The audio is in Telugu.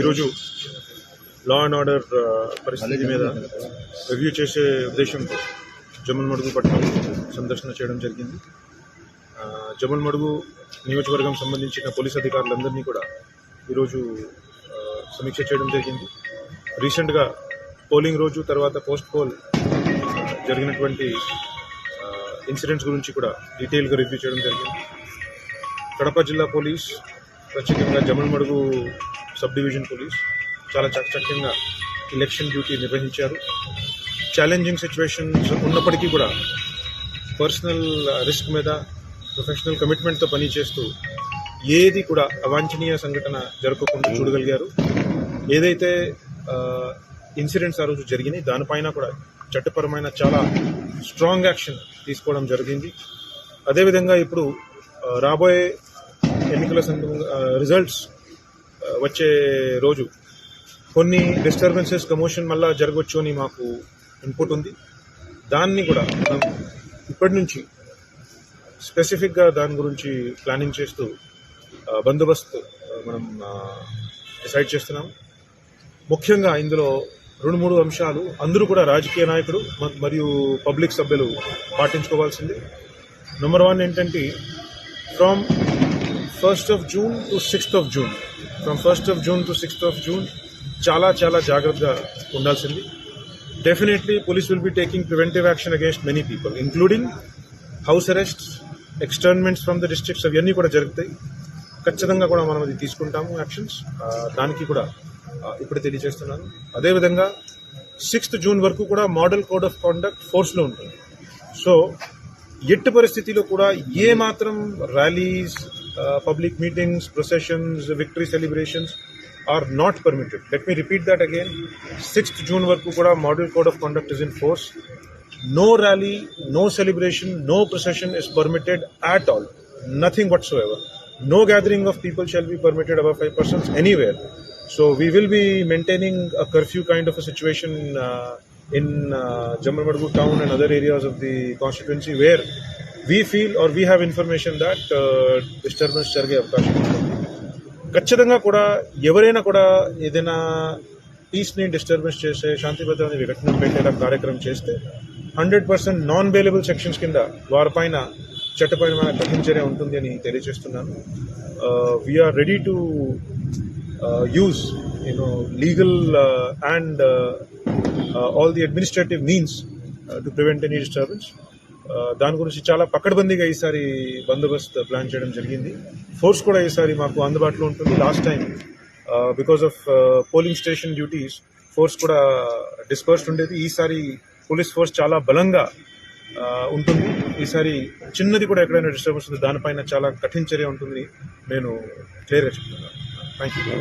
ఈరోజు లా అండ్ ఆర్డర్ పరిస్థితి మీద రివ్యూ చేసే ఉద్దేశంతో జమ్మలమడుగు పట్టణం సందర్శన చేయడం జరిగింది. జమ్మలమడుగు నియోజకవర్గం సంబంధించిన పోలీస్ అధికారులందరినీ కూడా ఈరోజు సమీక్ష చేయడం జరిగింది. రీసెంట్గా పోలింగ్ రోజు తర్వాత పోస్ట్ పోల్ జరిగినటువంటి ఇన్సిడెంట్స్ గురించి కూడా డీటెయిల్గా రివ్యూ చేయడం జరిగింది. కడప జిల్లా పోలీస్, ప్రత్యేకంగా జమ్మలమడుగు సబ్ డివిజన్ పోలీస్ చాలా చక్కచక్యంగా ఎలక్షన్ డ్యూటీ నిర్వహించారు. ఛాలెంజింగ్ సిచ్యువేషన్స్ ఉన్నప్పటికీ కూడా పర్సనల్ రిస్క్ మీద ప్రొఫెషనల్ కమిట్మెంట్తో పనిచేస్తూ ఏది కూడా అవాంఛనీయ సంఘటన జరగకుండా చూడగలిగారు. ఏదైతే ఇన్సిడెంట్స్ ఆ రోజు జరిగినాయి దానిపైన కూడా చట్టపరమైన చాలా స్ట్రాంగ్ యాక్షన్ తీసుకోవడం జరిగింది. అదేవిధంగా ఇప్పుడు రాబోయే ఎన్నికల రిజల్ట్స్ వచ్చే రోజు కొన్ని డిస్టర్బెన్సెస్ కమోషన్ మళ్ళా జరగవచ్చు అని మాకు ఇన్పుట్ ఉంది. దాన్ని కూడా మనం ఇప్పటి నుంచి స్పెసిఫిక్గా దాని గురించి ప్లానింగ్ చేస్తూ బందోబస్తు మనం డిసైడ్ చేస్తున్నాం. ముఖ్యంగా ఇందులో 2-3 అంశాలు అందరూ కూడా రాజకీయ నాయకులు మరియు పబ్లిక్ సభ్యులు పాటించుకోవాల్సింది. నెంబర్ 1 ఏంటంటే from 1st of June to 6th of June, from 1st of June to 6th of June చాలా జాగ్రత్తగా ఉండాల్సింది. Definitely police will be taking preventive action against many people, including house arrests, ఎక్స్టర్న్మెంట్స్ from the districts, అవన్నీ కూడా జరుగుతాయి. ఖచ్చితంగా కూడా మనం అది తీసుకుంటాము యాక్షన్స్. దానికి కూడా ఇప్పుడు తెలియజేస్తున్నాను. అదేవిధంగా 6th June వరకు కూడా మోడల్ కోడ్ ఆఫ్ కాండక్ట్ ఫోర్స్లో ఉంటుంది. సో ఎట్టి పరిస్థితిలో కూడా ఏ మాత్రం rallies, public meetings, processions, victory celebrations are not permitted. Let me repeat that again. 6th June వరకు కూడా model code of conduct is in force. No rally, no celebration, no procession is permitted at all. Nothing whatsoever. No gathering of people shall be permitted above 5 persons anywhere. So we will be maintaining a curfew kind of a situation in Jammalmadu town and other areas of the constituency where we feel or we have information that disturbance జరిగే అవకాశం ఉంది. ఖచ్చితంగా కూడా ఎవరైనా కూడా ఏదైనా పీస్ని డిస్టర్బెన్స్ చేసే, శాంతి భద్రతని విఘటన పెట్టేలా కార్యక్రమం చేస్తే 100% నాన్ బెయిలబుల్ సెక్షన్స్ కింద వారిపైన చట్టపరమైన కఠిన చర్య ఉంటుంది అని తెలియజేస్తున్నాను. We're ready to use legal and all the administrative means to prevent any disturbance. దాని గురించి చాలా పకడ్బందీగా ఈసారి బందోబస్తు ప్లాన్ చేయడం జరిగింది. ఫోర్స్ కూడా ఈసారి మాకు అందుబాటులో ఉంటుంది. Last time because of polling station duties force కూడా డిస్పర్స్డ్ ఉండేది. ఈసారి పోలీస్ ఫోర్స్ చాలా బలంగా ఉంటుంది. ఈసారి చిన్నది కూడా ఎక్కడైనా డిస్టర్బెన్స్ ఉంది దానిపైన చాలా కఠిన చర్య ఉంటుంది నేను క్లియర్గా చెప్తున్నాను. Thank you.